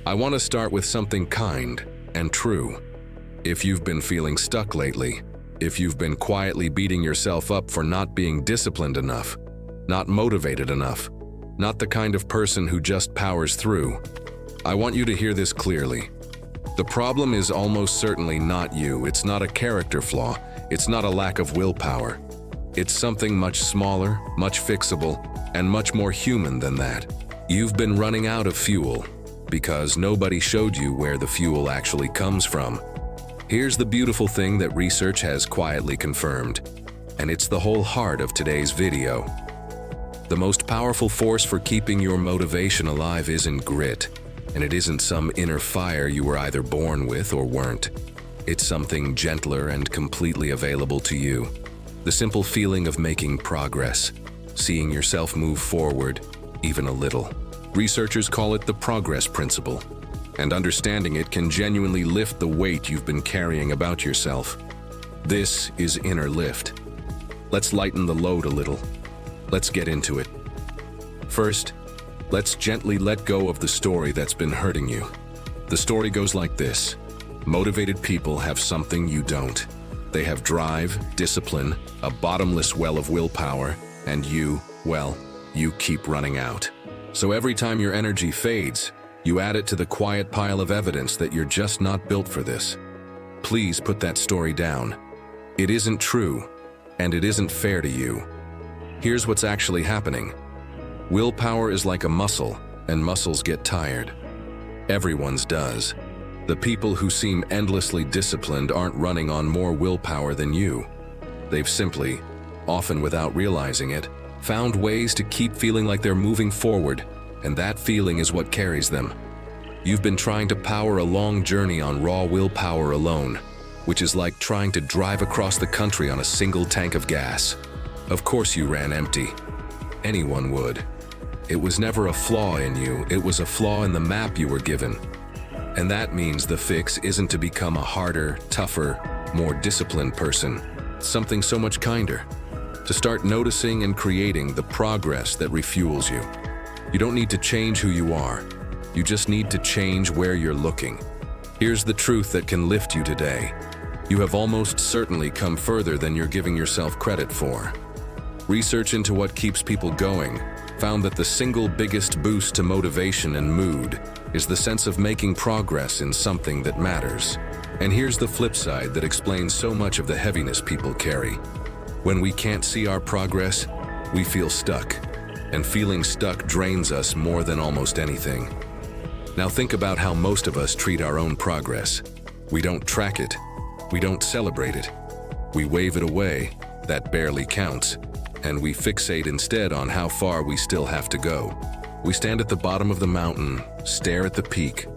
I want to start with something kind and true. If you've been feeling stuck lately, if you've been quietly beating yourself up for not being disciplined enough, not motivated enough, not the kind of person who just powers through, I want you to hear this clearly. The problem is almost certainly not you. It's not a character flaw. It's not a lack of willpower. It's something much smaller, much fixable, and much more human than that. You've been running out of fuel because nobody showed you where the fuel actually comes from. Here's the beautiful thing that research has quietly confirmed, and it's the whole heart of today's video. The most powerful force for keeping your motivation alive isn't grit, and it isn't some inner fire you were either born with or weren't. It's something gentler and completely available to you. The simple feeling of making progress, seeing yourself move forward, even a little. Researchers call it the progress principle, and understanding it can genuinely lift the weight you've been carrying about yourself. This is inner lift. Let's lighten the load a little. Let's get into it. First, let's gently let go of the story that's been hurting you. The story goes like this. Motivated people have something you don't. They have drive, discipline, a bottomless well of willpower, and you, well, you keep running out. So every time your energy fades, you add it to the quiet pile of evidence that you're just not built for this. Please put that story down. It isn't true, and it isn't fair to you. Here's what's actually happening. Willpower is like a muscle, and muscles get tired. Everyone's does. The people who seem endlessly disciplined aren't running on more willpower than you. They've simply, often without realizing it, found ways to keep feeling like they're moving forward, and that feeling is what carries them. You've been trying to power a long journey on raw willpower alone, which is like trying to drive across the country on a single tank of gas. Of course you ran empty. Anyone would. It was never a flaw in you, it was a flaw in the map you were given. And that means the fix isn't to become a harder, tougher, more disciplined person. It's something so much kinder. To start noticing and creating the progress that refuels you. You don't need to change who you are. You just need to change where you're looking. Here's the truth that can lift you today. You have almost certainly come further than you're giving yourself credit for. Research into what keeps people going found that the single biggest boost to motivation and mood is the sense of making progress in something that matters. And here's the flip side that explains so much of the heaviness people carry. When we can't see our progress, we feel stuck. And feeling stuck drains us more than almost anything. Now think about how most of us treat our own progress. We don't track it. We don't celebrate it. We wave it away. That barely counts. And we fixate instead on how far we still have to go. We stand at the bottom of the mountain, stare at the peak,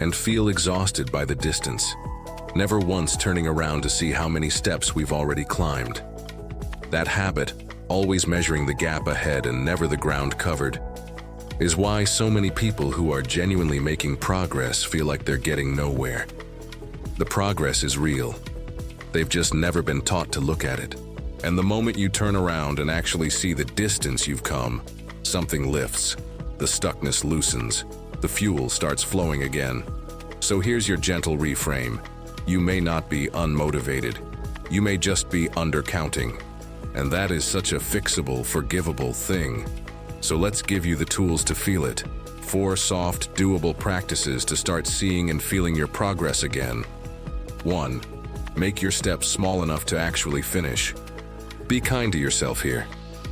and feel exhausted by the distance, never once turning around to see how many steps we've already climbed. That habit, always measuring the gap ahead and never the ground covered, is why so many people who are genuinely making progress feel like they're getting nowhere. The progress is real. They've just never been taught to look at it. And the moment you turn around and actually see the distance you've come, something lifts. The stuckness loosens. The fuel starts flowing again. So here's your gentle reframe. You may not be unmotivated. You may just be undercounting. And that is such a fixable, forgivable thing. So let's give you the tools to feel it. 4 soft, doable practices to start seeing and feeling your progress again. 1. Make your steps small enough to actually finish. Be kind to yourself here.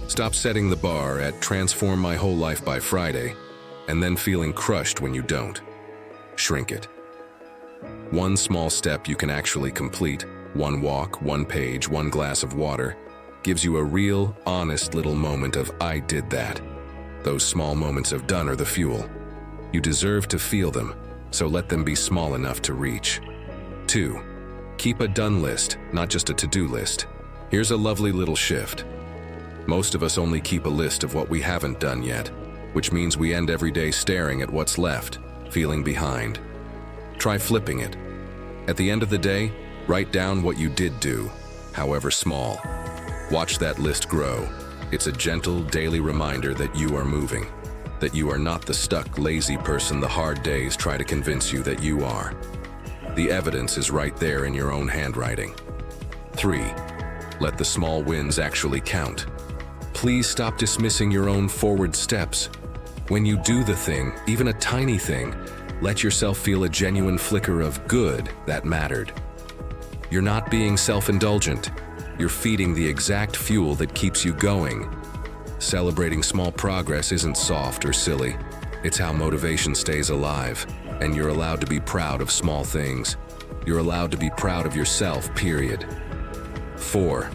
Stop setting the bar at transform my whole life by Friday, and then feeling crushed when you don't. Shrink it. 1 small step you can actually complete, 1 walk, 1 page, 1 glass of water, gives you a real, honest little moment of I did that. Those small moments of done are the fuel. You deserve to feel them, so let them be small enough to reach. 2. Keep a done list, not just a to-do list. Here's a lovely little shift. Most of us only keep a list of what we haven't done yet, which means we end every day staring at what's left, feeling behind. Try flipping it. At the end of the day, write down what you did do, however small. Watch that list grow. It's a gentle, daily reminder that you are moving. that you are not the stuck, lazy person the hard days try to convince you that you are. The evidence is right there in your own handwriting. 3. Let the small wins actually count. Please stop dismissing your own forward steps. When you do the thing, even a tiny thing, let yourself feel a genuine flicker of good that mattered. You're not being self-indulgent. You're feeding the exact fuel that keeps you going. Celebrating small progress isn't soft or silly. It's how motivation stays alive, and you're allowed to be proud of small things. You're allowed to be proud of yourself, period. 4.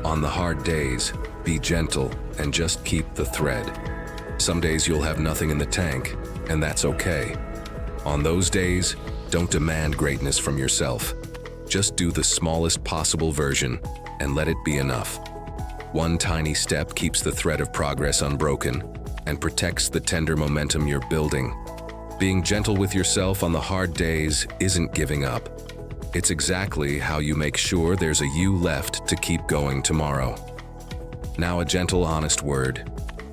On the hard days, be gentle and just keep the thread. Some days you'll have nothing in the tank, and that's okay. On those days, don't demand greatness from yourself. Just do the smallest possible version and let it be enough. One tiny step keeps the thread of progress unbroken and protects the tender momentum you're building. Being gentle with yourself on the hard days isn't giving up. It's exactly how you make sure there's a you left to keep going tomorrow. Now a gentle, honest word,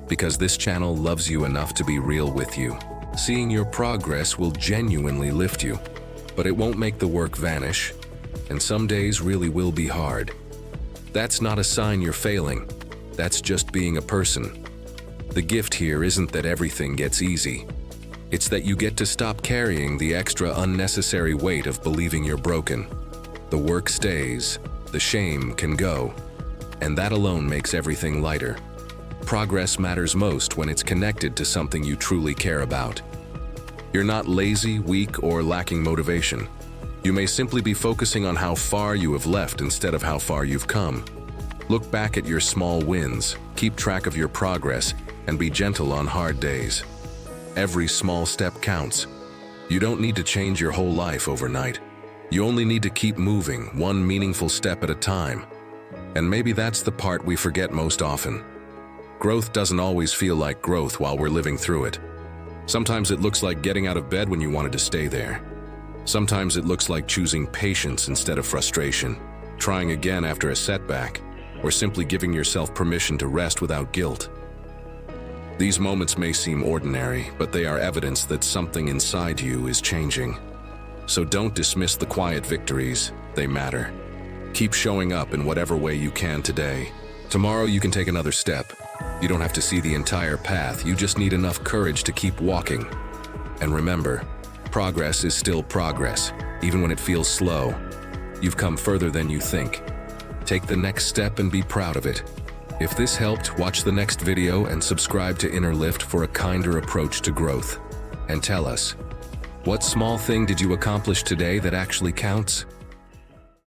because this channel loves you enough to be real with you. Seeing your progress will genuinely lift you, but it won't make the work vanish, and some days really will be hard. That's not a sign you're failing. That's just being a person. The gift here isn't that everything gets easy. It's that you get to stop carrying the extra unnecessary weight of believing you're broken. The work stays, the shame can go, and that alone makes everything lighter. Progress matters most when it's connected to something you truly care about. You're not lazy, weak, or lacking motivation. You may simply be focusing on how far you have left instead of how far you've come. Look back at your small wins, keep track of your progress, and be gentle on hard days. Every small step counts. You don't need to change your whole life overnight. You only need to keep moving, one meaningful step at a time. And maybe that's the part we forget most often. Growth doesn't always feel like growth while we're living through it. Sometimes it looks like getting out of bed when you wanted to stay there. Sometimes it looks like choosing patience instead of frustration, trying again after a setback, or simply giving yourself permission to rest without guilt. These moments may seem ordinary, but they are evidence that something inside you is changing. So don't dismiss the quiet victories, they matter. Keep showing up in whatever way you can today. Tomorrow you can take another step. You don't have to see the entire path, you just need enough courage to keep walking. And remember, progress is still progress, even when it feels slow. You've come further than you think. Take the next step and be proud of it. If this helped, watch the next video and subscribe to Inner Lift for a kinder approach to growth. And tell us, what small thing did you accomplish today that actually counts?